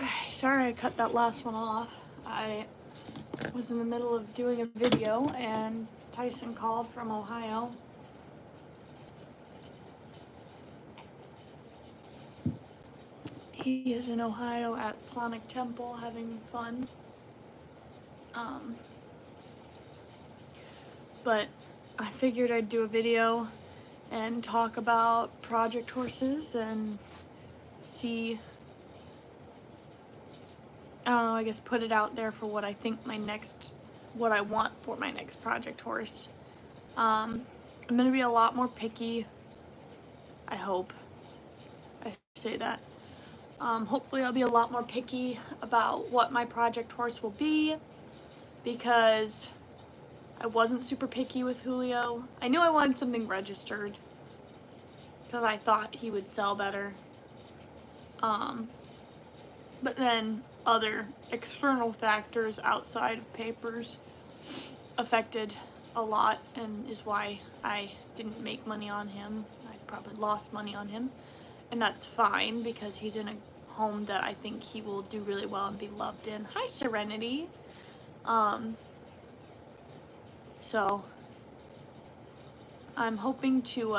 Okay, sorry I cut that last one off. I was in the middle of doing a video and Tyson called from Ohio. He is in Ohio at Sonic Temple having fun. But I figured I'd do a video and talk about project horses and see, I don't know, I guess put it out there for what I think what I want for my next project horse. I'm gonna be a lot more picky, I hope. I say that. Hopefully I'll be a lot more picky about what my project horse will be, because I wasn't super picky with Julio. I knew I wanted something registered because I thought he would sell better. But then other external factors outside of papers affected a lot, and is why I didn't make money on him. I probably lost money on him, and that's fine because he's in a home that I think he will do really well and be loved in. Hi, Serenity. So I'm hoping to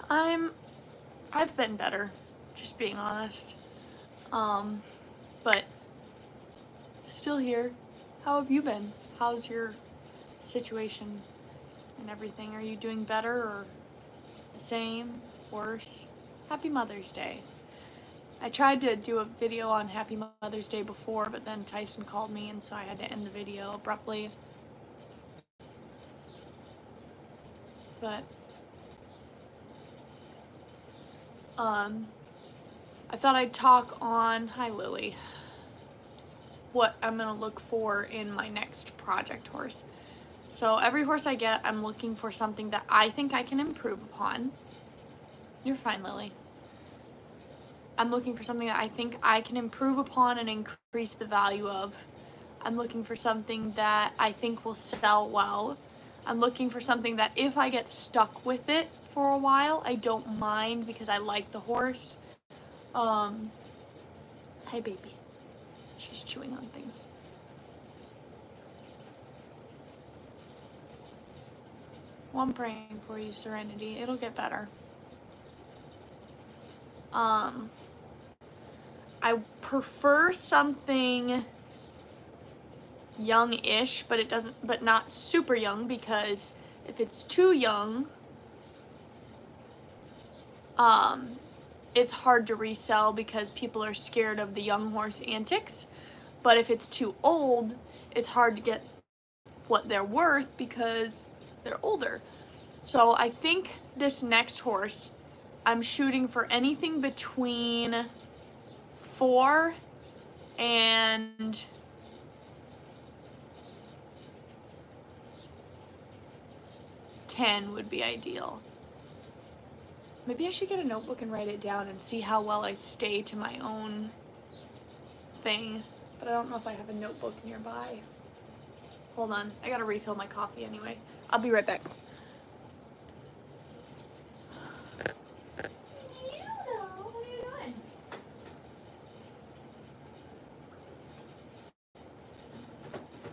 I've been better, just being honest. But still here. How have you been? How's your situation and everything? Are you doing better or the same, worse? Happy Mother's Day. I tried to do a video on Happy Mother's Day before, but then Tyson called me and so I had to end the video abruptly. But I thought I'd talk on, hi Lily, what I'm gonna look for in my next project horse. So every horse I get, I'm looking for something that I think I can improve upon. You're fine, Lily. I'm looking for something that I think I can improve upon and increase the value of. I'm looking for something that I think will sell well. I'm looking for something that if I get stuck with it for a while, I don't mind because I like the horse. Hi baby. She's chewing on things. Well, I'm praying for you, Serenity. It'll get better. I prefer something young-ish, but not super young, because if it's too young, it's hard to resell because people are scared of the young horse antics. But if it's too old, it's hard to get what they're worth because they're older. So I think this next horse, I'm shooting for anything between 4 and 10 would be ideal. Maybe I should get a notebook and write it down and see how well I stay to my own thing. But I don't know if I have a notebook nearby. Hold on, I gotta refill my coffee anyway. I'll be right back. What are you doing?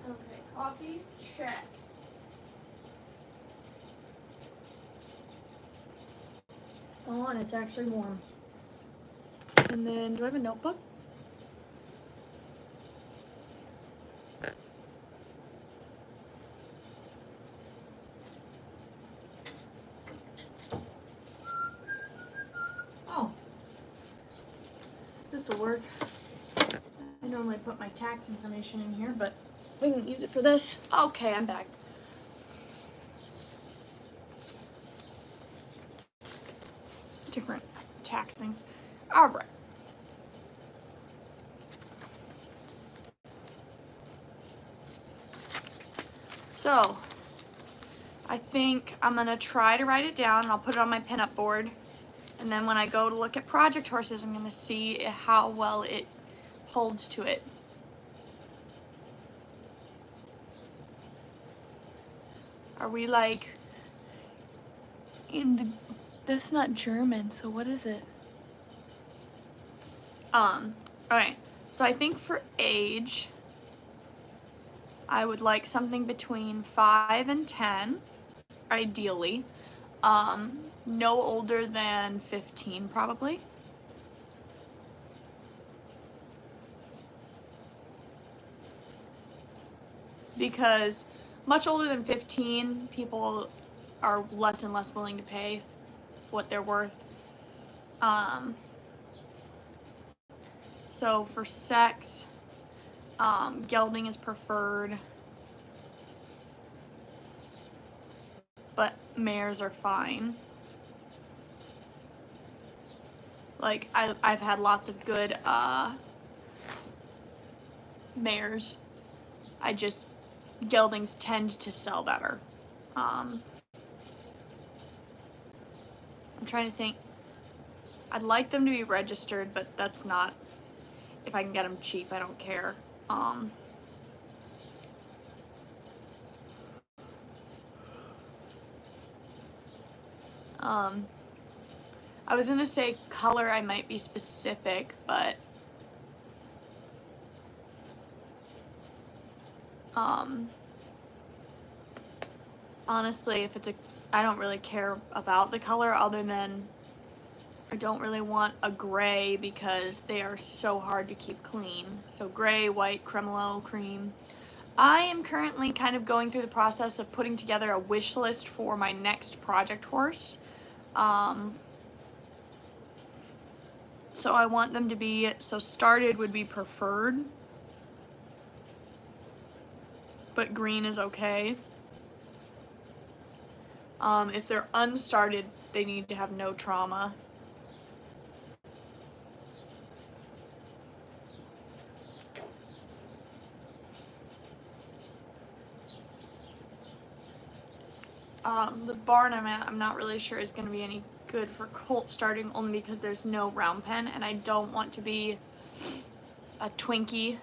Okay, coffee, check. Oh, and it's actually warm. And then, do I have a notebook? Oh, this will work. I normally put my tax information in here, but we can use it for this. Okay, I'm back. Different tax things. All right. So, I think I'm gonna try to write it down and I'll put it on my pinup board. And then when I go to look at project horses, I'm gonna see how well it holds to it. Are we like in the, that's not German, so what is it? Alright, so I think for age, I would like something between 5 and 10, ideally. No older than 15, probably. Because much older than 15, people are less and less willing to pay what they're worth. So for sex, gelding is preferred, but mares are fine. Like, I've had lots of good mares. Geldings tend to sell better. I'm trying to think. I'd like them to be registered, but that's not, if I can get them cheap, I don't care. I was gonna say color, I might be specific, but honestly, if it's I don't really care about the color other than I don't really want a gray because they are so hard to keep clean. So gray, white, cremello, cream. I am currently kind of going through the process of putting together a wish list for my next project horse. So I want them to be, so started would be preferred, but green is okay. If they're unstarted, they need to have no trauma. The barn I'm at, I'm not really sure is going to be any good for colt starting, only because there's no round pen, and I don't want to be a Twinkie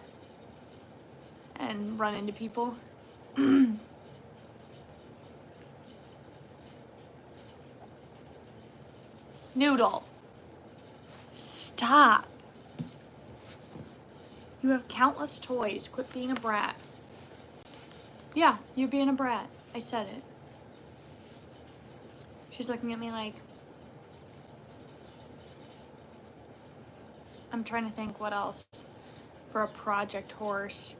and run into people. Noodle. Stop. You have countless toys. Quit being a brat. Yeah, you're being a brat. I said it. She's looking at me like, I'm trying to think what else for a project horse.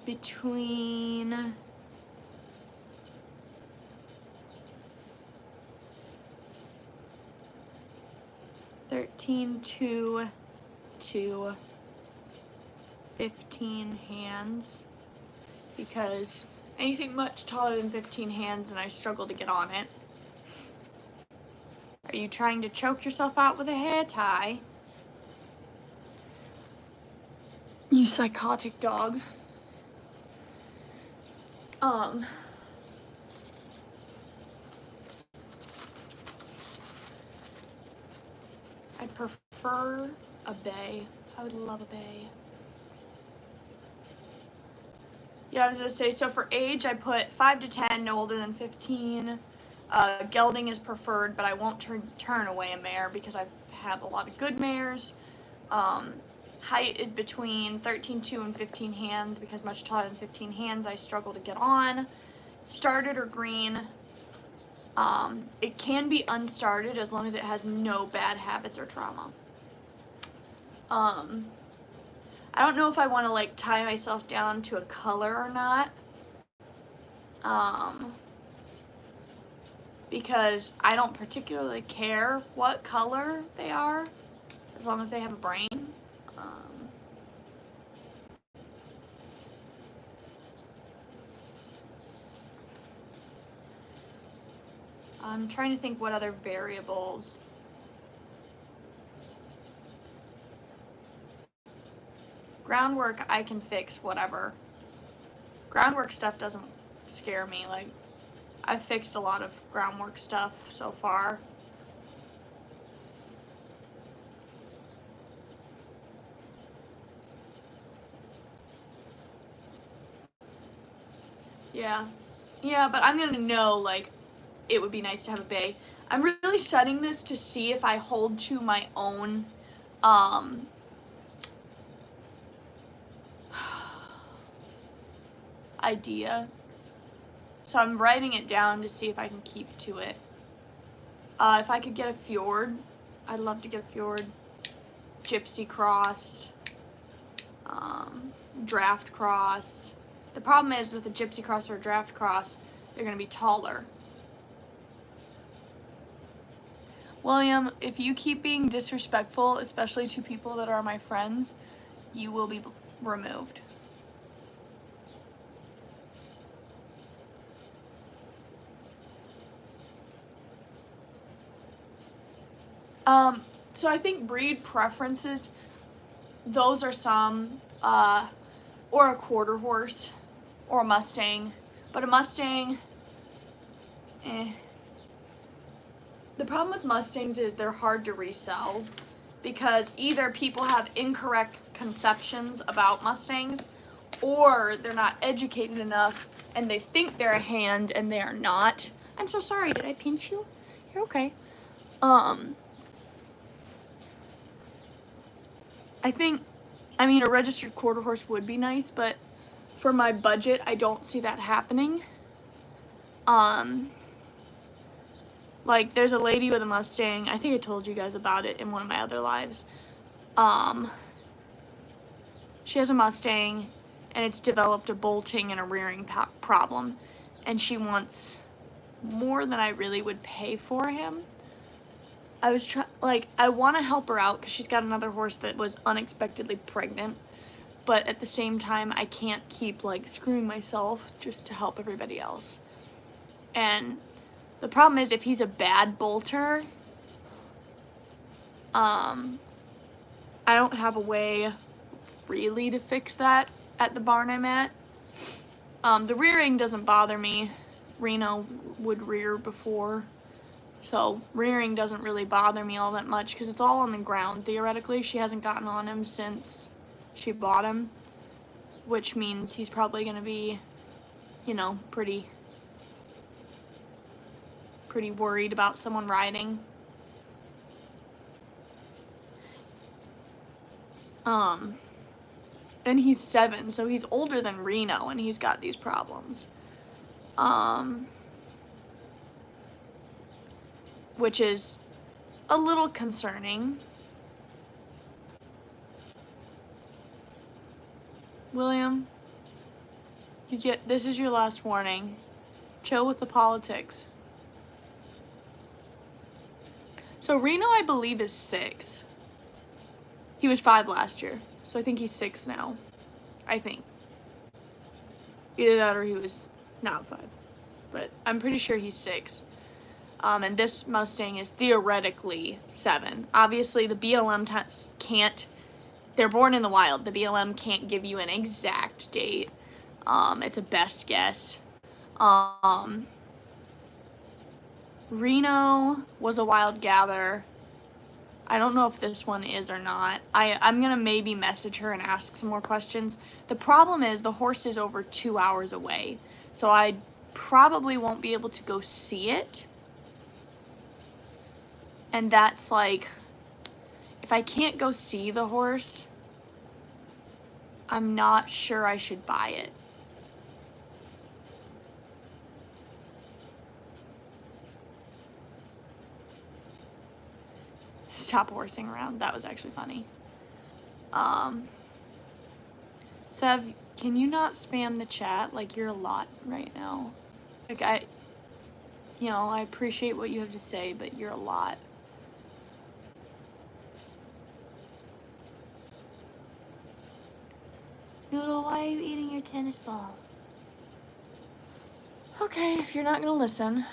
Between 13 to 15 hands, because anything much taller than 15 hands and I struggle to get on it. Are you trying to choke yourself out with a hair tie? You psychotic dog. I prefer a bay. I would love a bay. Yeah, I was gonna say, so for age, I put 5 to 10, no older than 15. Gelding is preferred, but I won't turn away a mare because I've had a lot of good mares. Height is between 13.2 and 15 hands, because much taller than 15 hands, I struggle to get on. Started or green. It can be unstarted as long as it has no bad habits or trauma. I don't know if I want to like tie myself down to a color or not. Because I don't particularly care what color they are, as long as they have a brain. I'm trying to think what other variables. Groundwork, I can fix whatever. Groundwork stuff doesn't scare me. Like, I've fixed a lot of groundwork stuff so far. Yeah, but I'm gonna know, like, it would be nice to have a bay. I'm really setting this to see if I hold to my own idea. So I'm writing it down to see if I can keep to it. If I could get a fjord, I'd love to get a fjord. Gypsy cross, draft cross. The problem is with a gypsy cross or a draft cross, they're going to be taller. William, if you keep being disrespectful, especially to people that are my friends, you will be removed. So I think breed preferences, those are some, or a quarter horse, or a Mustang, but a Mustang, The problem with Mustangs is they're hard to resell, because either people have incorrect conceptions about Mustangs, or they're not educated enough, and they think they're a hand, and they are not. I'm so sorry, did I pinch you? You're okay. I mean, a registered quarter horse would be nice, but for my budget, I don't see that happening. Like, there's a lady with a Mustang. I think I told you guys about it in one of my other lives. She has a Mustang, and it's developed a bolting and a rearing problem, and she wants more than I really would pay for him. I want to help her out because she's got another horse that was unexpectedly pregnant, but at the same time, I can't keep, like, screwing myself just to help everybody else. And the problem is, if he's a bad bolter, I don't have a way really to fix that at the barn I'm at. The rearing doesn't bother me. Reno would rear before, so rearing doesn't really bother me all that much because it's all on the ground. Theoretically, she hasn't gotten on him since she bought him, which means he's probably going to be, you know, pretty worried about someone riding. And he's 7, so he's older than Reno, and he's got these problems. Which is a little concerning. William, this is your last warning. Chill with the politics. So Reno, I believe, is 6. He was 5 last year, so I think he's 6 now. I think. Either that or he was not 5. But I'm pretty sure he's 6. And this Mustang is theoretically 7. Obviously, the BLM can't, they're born in the wild. The BLM can't give you an exact date. It's a best guess. Reno was a wild gather. I don't know if this one is or not. I'm going to maybe message her and ask some more questions. The problem is the horse is over 2 hours away, so I probably won't be able to go see it. And that's like, if I can't go see the horse, I'm not sure I should buy it. Stop horsing around. That was actually funny. Sev, can you not spam the chat? Like, you're a lot right now. Like, I appreciate what you have to say, but you're a lot. Noodle, why are you eating your tennis ball? Okay, if you're not gonna listen.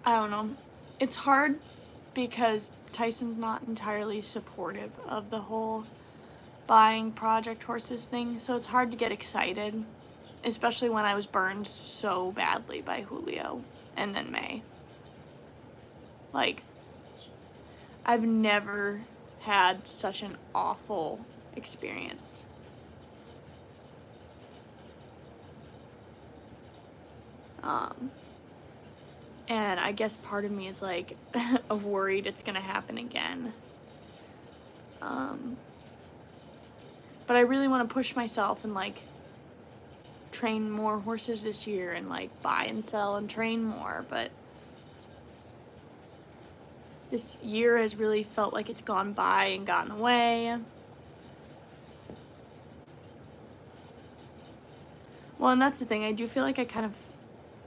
I don't know. It's hard because Tyson's not entirely supportive of the whole buying project horses thing, so it's hard to get excited, especially when I was burned so badly by Julio and then May. Like, I've never had such an awful experience. And I guess part of me is like worried it's gonna happen again. But I really want to push myself and like train more horses this year and like buy and sell and train more. But this year has really felt like it's gone by and gotten away. Well, and that's the thing. I do feel like I kind of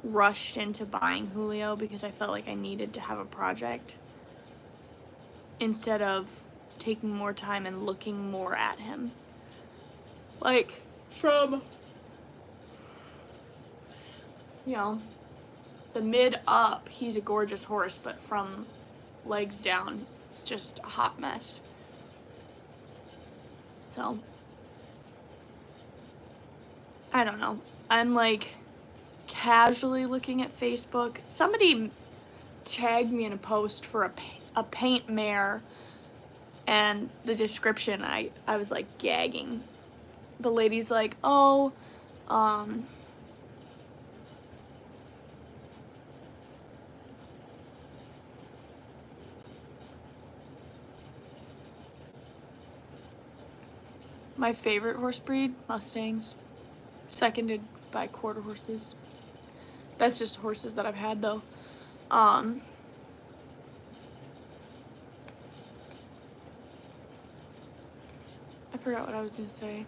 rushed into buying Julio because I felt like I needed to have a project instead of taking more time and looking more at him. Like, from, you know, the mid up, he's a gorgeous horse, but from legs down, it's just a hot mess. So, I don't know. I'm like casually looking at Facebook. Somebody tagged me in a post for a paint mare, and the description, I was like gagging. The lady's like, oh, my favorite horse breed, Mustangs, seconded by quarter horses. That's just horses that I've had though. I forgot what I was gonna say.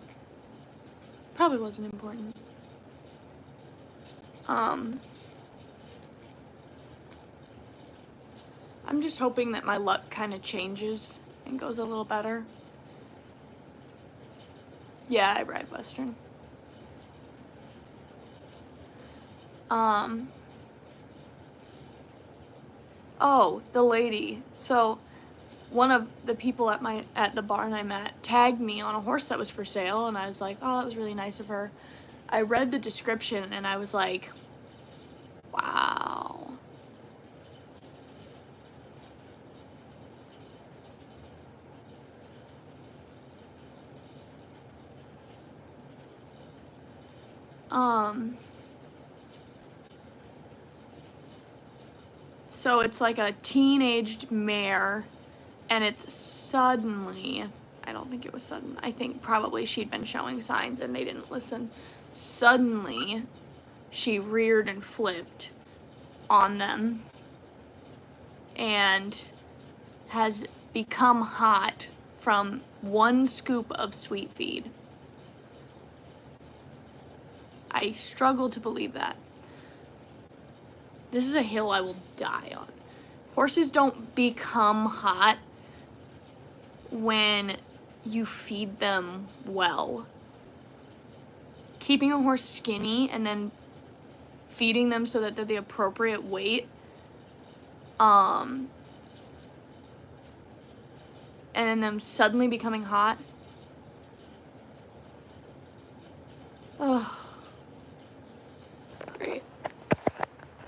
Probably wasn't important. I'm just hoping that my luck kind of changes and goes a little better. Yeah, I ride Western. Oh, the lady. So one of the people at the barn I met tagged me on a horse that was for sale, and I was like, oh, that was really nice of her. I read the description and I was like, wow. So it's like a teenaged mare, and it's suddenly, I don't think it was sudden, I think probably she'd been showing signs and they didn't listen. Suddenly, she reared and flipped on them and has become hot from one scoop of sweet feed. I struggle to believe that. This is a hill I will die on. Horses don't become hot when you feed them well. Keeping a horse skinny and then feeding them so that they're the appropriate weight, and then them suddenly becoming hot,